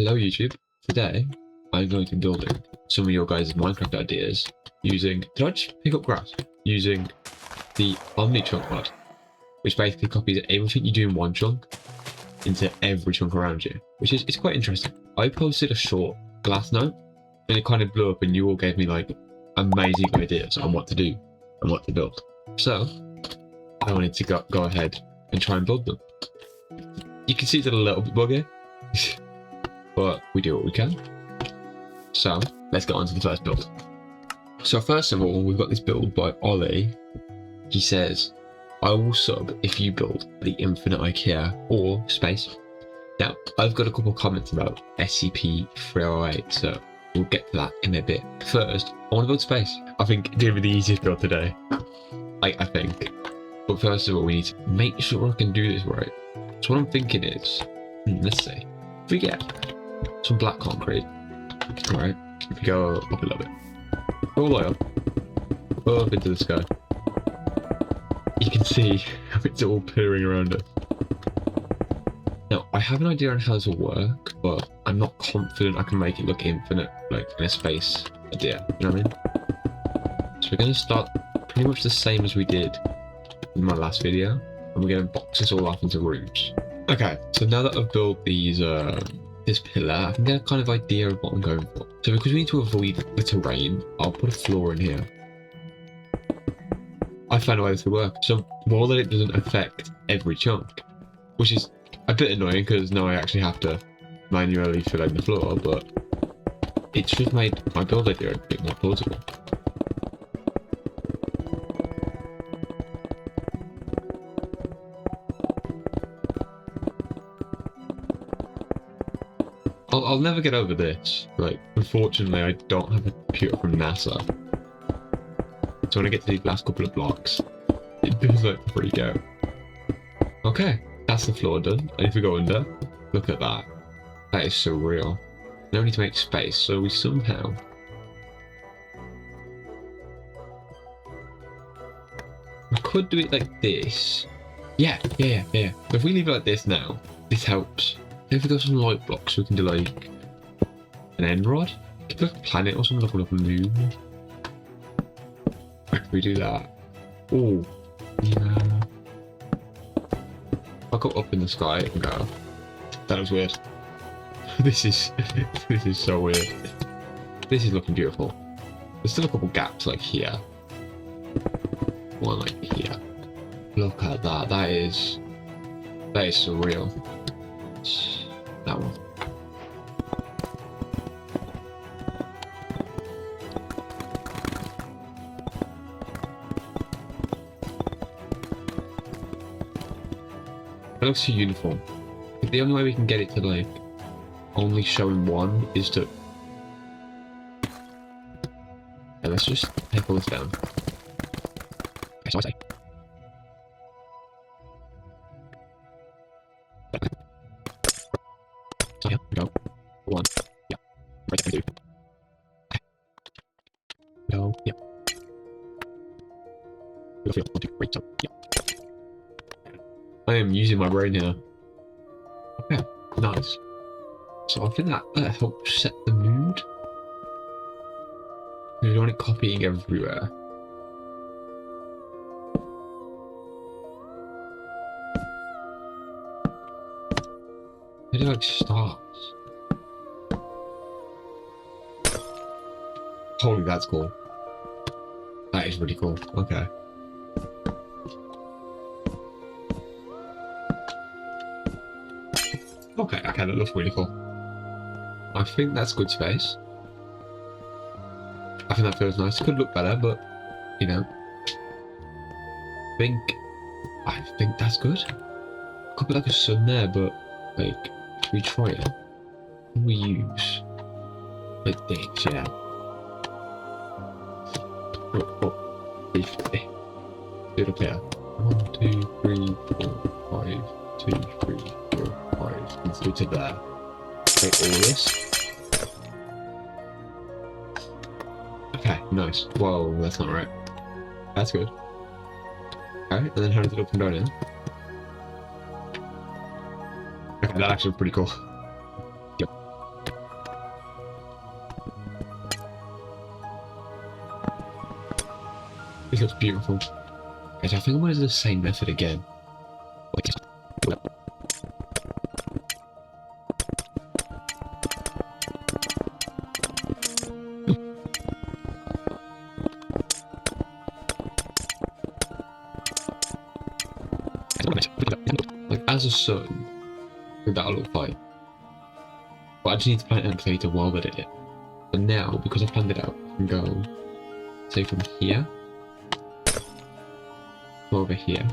Hello YouTube. Today I'm going to be building some of your guys' Minecraft ideas using, did I just pick up grass? Using the omni-chunk mod, which basically copies everything you do in one chunk into every chunk around you, which is, it's quite interesting. I posted a short last night and it kind of blew up and you all gave me like amazing ideas on what to do and what to build. So I wanted to go ahead and try and build them. You can see it's a little bit buggy. But we do what we can. So let's get on to the first build. So first of all, we've got this build by Ollie. He says, I will sub if you build the infinite IKEA or space. Now, I've got a couple of comments about SCP-308, so we'll get to that in a bit. First, I want to build space. I think it's going to be the easiest build today. I think. But first of all, we need to make sure I can do this right. So what I'm thinking is, let's see. If we get some black concrete, alright, if we go up a little bit, go all the way up into the sky, you can see how it's all peering around us. Now, I have an idea on how this will work, but I'm not confident I can make it look infinite, like in a space idea, you know what I mean? So we're going to start pretty much the same as we did in my last video, and we're going to box this all off into rooms. Okay, so now that I've built these, this pillar, I can get a kind of idea of what I'm going for. So because we need to avoid the terrain, I'll put a floor in here. I found a way this will work. So more that it doesn't affect every chunk, which is a bit annoying because now I actually have to manually fill in the floor, but it's just made my build idea a bit more plausible. I'll never get over this. Like, unfortunately, I don't have a computer from NASA. So when I get to these last couple of blocks, it does like freak out. Okay, that's the floor done. And if we go under, look at that. That is surreal. Now we need to make space, so we somehow... we could do it like this. Yeah. So if we leave it like this now, this helps. If we got some light blocks, we can do like an end rod. Could be like a planet or something, like a moon. If we do that. Oh, yeah. I'll go up in the sky and go. That was weird. This is so weird. This is looking beautiful. There's still a couple gaps like here. One like here. Look at that. That is surreal. That one. It looks too uniform. The only way we can get it to like only showing one is to... yeah, let's just take all this down. Okay, so I say. So yeah, we go. One. Yeah. Right there, two. Okay. Go. Yeah. Go feel. 1, 2, 3. So yeah. I am using my brain here. Okay, nice. So I think that helps set the mood. We don't want it copying everywhere. They do like stars. Holy, that's cool. That is really cool. Okay. Okay, that looks really cool. I think that's good space. I think that feels nice. It could look better, but you know. I think that's good. Could be like a sun there, but like, should we try it? We use like this, yeah. Oh, 50. Do it up here. 1, 2, 3, 4, 5, 2, 3, 4, 5. Let's do it to there. Take all this. Okay, nice. Whoa, that's not right. That's good. Alright, and then how does it open down in? Okay, that actually looks pretty cool. Yep. This looks beautiful. Okay, so I think I'm going to do the same method again. Wait. Like, as a sun, I think that'll look fine. But I just need to plant it and create a wall with it. But now, because I've planned it out, I can go, say, from here to over here.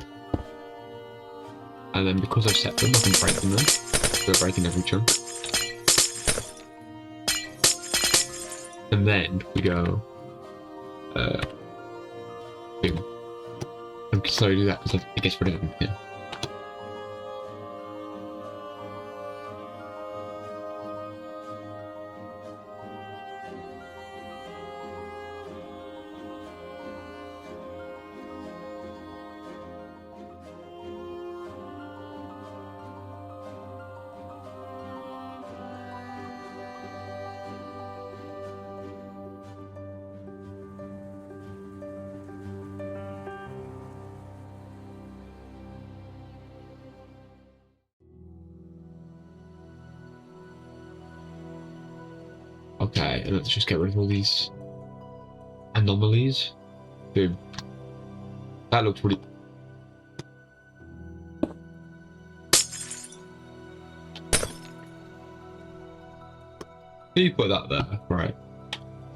And then because I've set them, I can break them then. So breaking every chunk. And then we go, boom. I'm slowly do that because it gets rid of them here. Okay, and let's just get rid of all these anomalies. Boom. That looks really... You put that there, right.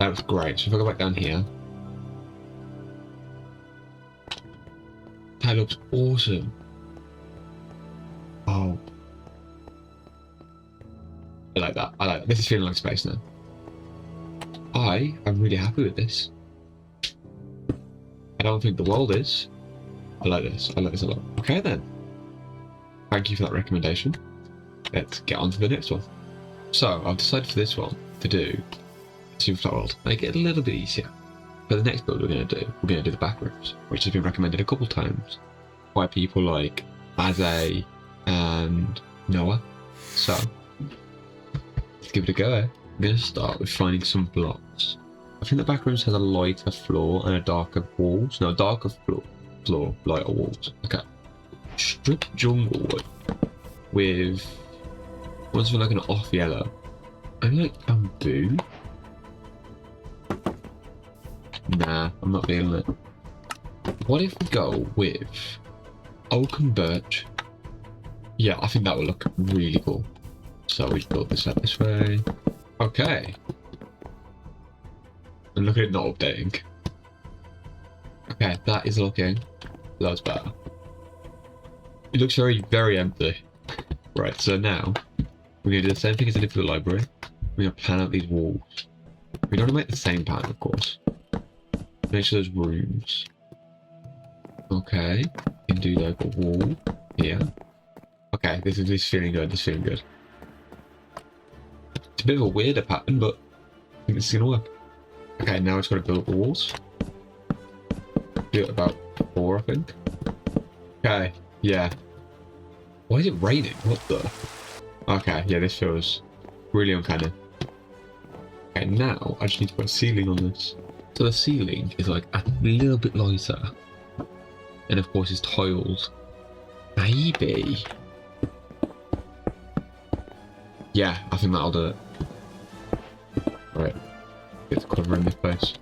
That looks great. So if I go back down here. That looks awesome. Oh. I like that. I like that. This is feeling like space now. I am really happy with this. I don't think the world is. I like this. I like this a lot. Okay then. Thank you for that recommendation. Let's get on to the next one. So I've decided for this one to do Superflat World. Make it a little bit easier. For the next build we're going to do the Backrooms, which has been recommended a couple times by people like Aze and Noah. So let's give it a go. I'm going to start with finding some blocks. I think the Backrooms has a lighter floor and a darker walls. No, darker floor, lighter walls. Okay. Strip jungle wood with something like an off yellow. I like bamboo. Nah, I'm not feeling it. What if we go with oak and birch? Yeah, I think that would look really cool. So we build this out this way. Okay. And look at it not updating. Okay, that is looking loads better. It looks very, very empty. Right, so now we're going to do the same thing as I did for the library. We're going to plan out these walls. We don't want to make the same pattern, of course. Make sure there's rooms. Okay, we can do like a wall here. Okay, this is feeling good. This is feeling good. It's a bit of a weirder pattern, but I think this is gonna work. Okay, now it's got to build up the walls. Do it about 4, I think. Okay, yeah. Why is it raining? What the? Okay, yeah, this feels really uncanny. Okay, now I just need to put a ceiling on this. So the ceiling is like a little bit lighter. And of course it's tiled. Maybe. Yeah, I think that'll do it. Right. It's covering this place.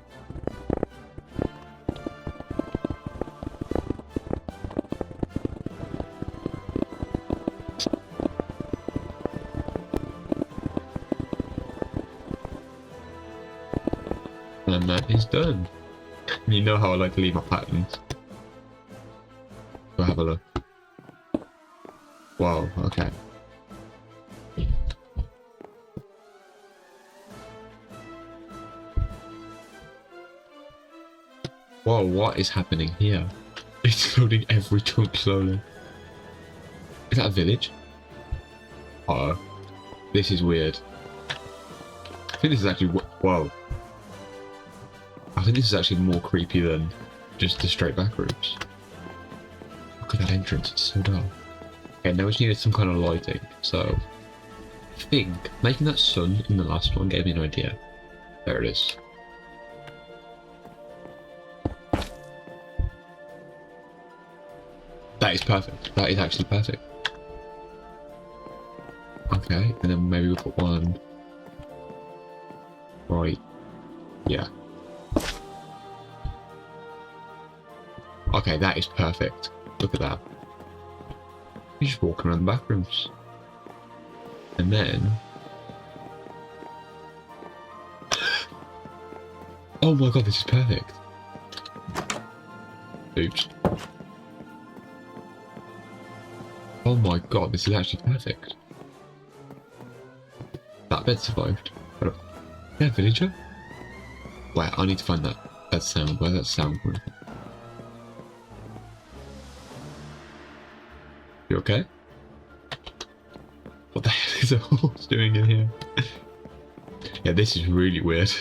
And that is done. You know how I like to leave my patterns. Go have a look. Wow, okay. Whoa, what is happening here? It's loading every chunk slowly. Is that a village? Uh-oh. This is weird. I think this is actually... Whoa. I think this is actually more creepy than just the straight back rooms. Look at that entrance, it's so dark. Okay, now we just needed some kind of lighting, so... I think making that sun in the last one gave me an idea. There it is. That is perfect. That is actually perfect. Okay, and then maybe we'll put one right. Yeah. Okay, that is perfect. Look at that. You're just walking around the back rooms. And then... Oh my god, this is perfect. Oops. Oh my god, this is actually perfect. That bed survived. Yeah, villager? Wait, I need to find that sound. Where's that sound from? You okay? What the hell is a horse doing in here? Yeah, this is really weird.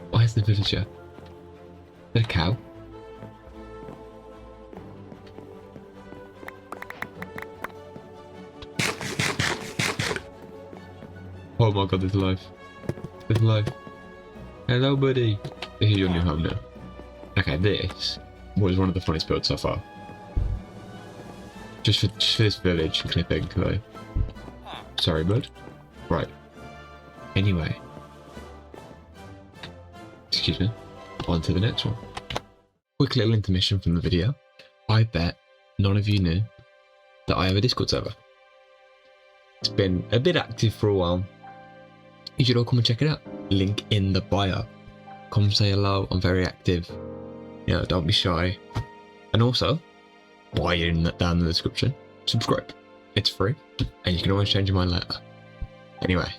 Why is the villager? Is that a cow? Oh my god, there's life. There's life. Hello, buddy. This is your new home now. Okay, this was one of the funniest builds so far. Just for this village clipping, though. Sorry, bud. Right. Anyway. Excuse me. On to the next one. Quick little intermission from the video. I bet none of you knew that I have a Discord server. It's been a bit active for a while. You should all come and check it out. Link in the bio. Come say hello. I'm very active. You know, don't be shy. And also, while you're down in the description, subscribe. It's free, and you can always change your mind later. Anyway,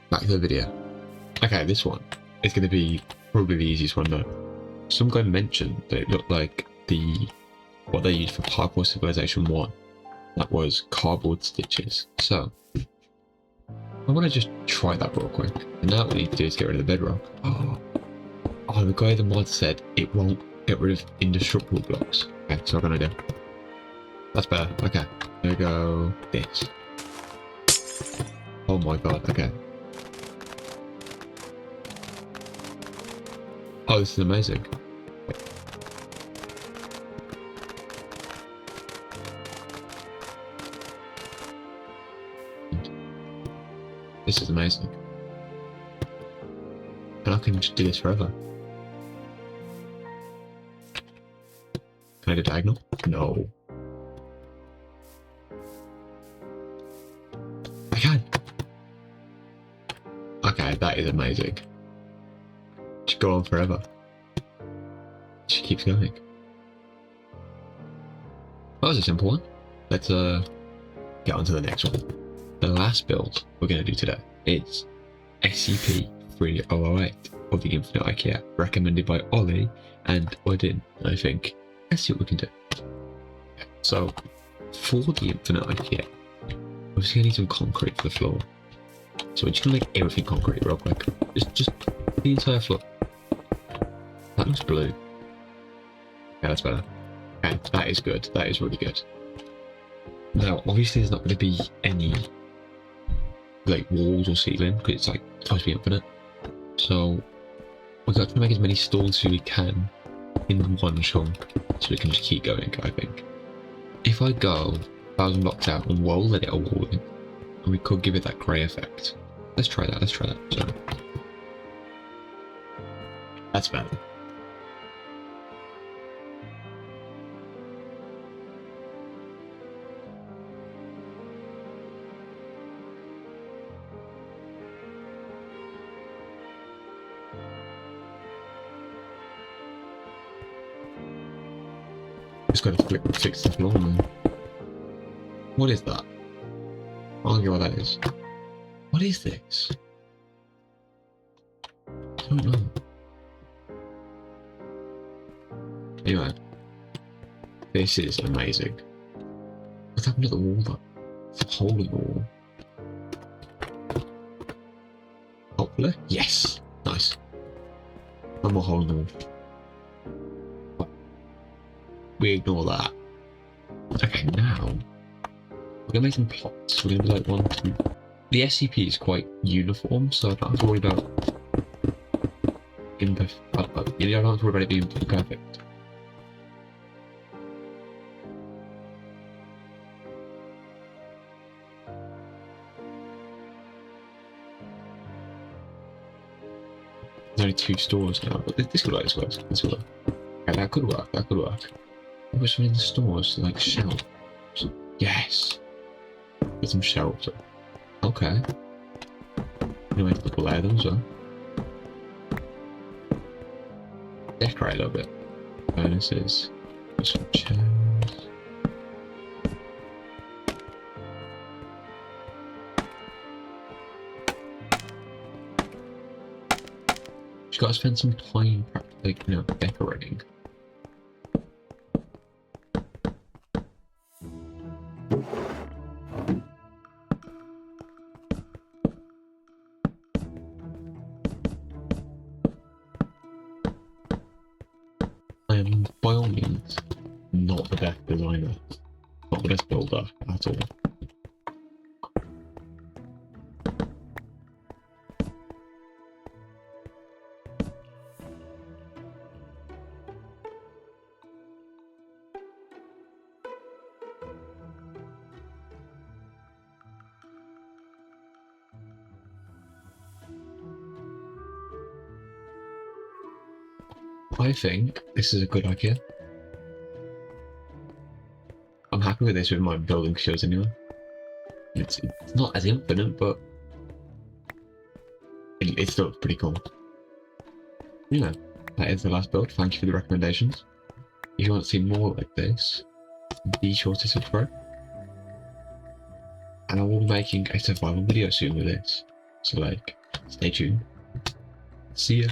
back to the video. Okay, this one is going to be probably the easiest one though. Some guy mentioned that it looked like what they used for Parkour Civilization 1. That was cardboard stitches. So, I want to just try that real quick. And now what we need to do is get rid of the bedrock. Oh, the guy in the mod said it won't get rid of indestructible blocks. Okay, so what I'm gonna do. That's better. Okay, there we go. This. Oh my god. Okay. Oh, this is amazing. This is amazing. And I can just do this forever. Can I do diagonal? No. I can. Okay, that is amazing. Just go on forever. Just keeps going. That was a simple one. Let's get on to the next one. The last build we're going to do today is SCP-3008 of the Infinite IKEA, recommended by Ollie and Odin, I think. Let's see what we can do. So, for the Infinite IKEA, we're just going to need some concrete for the floor. So we're just going to make everything concrete real quick. Just the entire floor. That looks blue. Yeah, that's better. Okay, that is good. That is really good. Now, obviously there's not going to be any like walls or ceiling because it's like supposed to be infinite. So we've got to make as many stalls as we can in one chunk so we can just keep going, I think. If I go 1,000 blocks out and we'll let it a wall in, and we could give it that grey effect. Let's try that, So that's better. Just got to fix the floor, man. What is that? I don't know what that is. What is this? I don't know. Anyway, this is amazing. What's happened to the wall though? It's a hole in the wall. Hopefully? Yes! Nice. One more hole in the wall. We ignore that. Okay, now we're gonna make some plots. We're gonna be like 1, 2. The SCP is quite uniform, so I don't have to worry about imperfect. You don't have to worry about it being perfect. only 2 stores now, but this could work, this works. This will work. Okay, that could work, that could work. What was in the stores? Like shelves. Yes! Get some shelves. Okay. Anyway, put layer them as well. Decorate a little bit. Bonuses. Put some chairs. Just gotta spend some time, like, you know, decorating. I am, by all means, not the best designer, not the best builder at all. I think this is a good idea. I'm happy with this with my building skills anyway. It's not as infinite, but it still looks pretty cool. Yeah, that is the last build. Thank you for the recommendations. If you want to see more like this, be sure to subscribe. And I will be making a survival video soon with this. So like, stay tuned. See ya.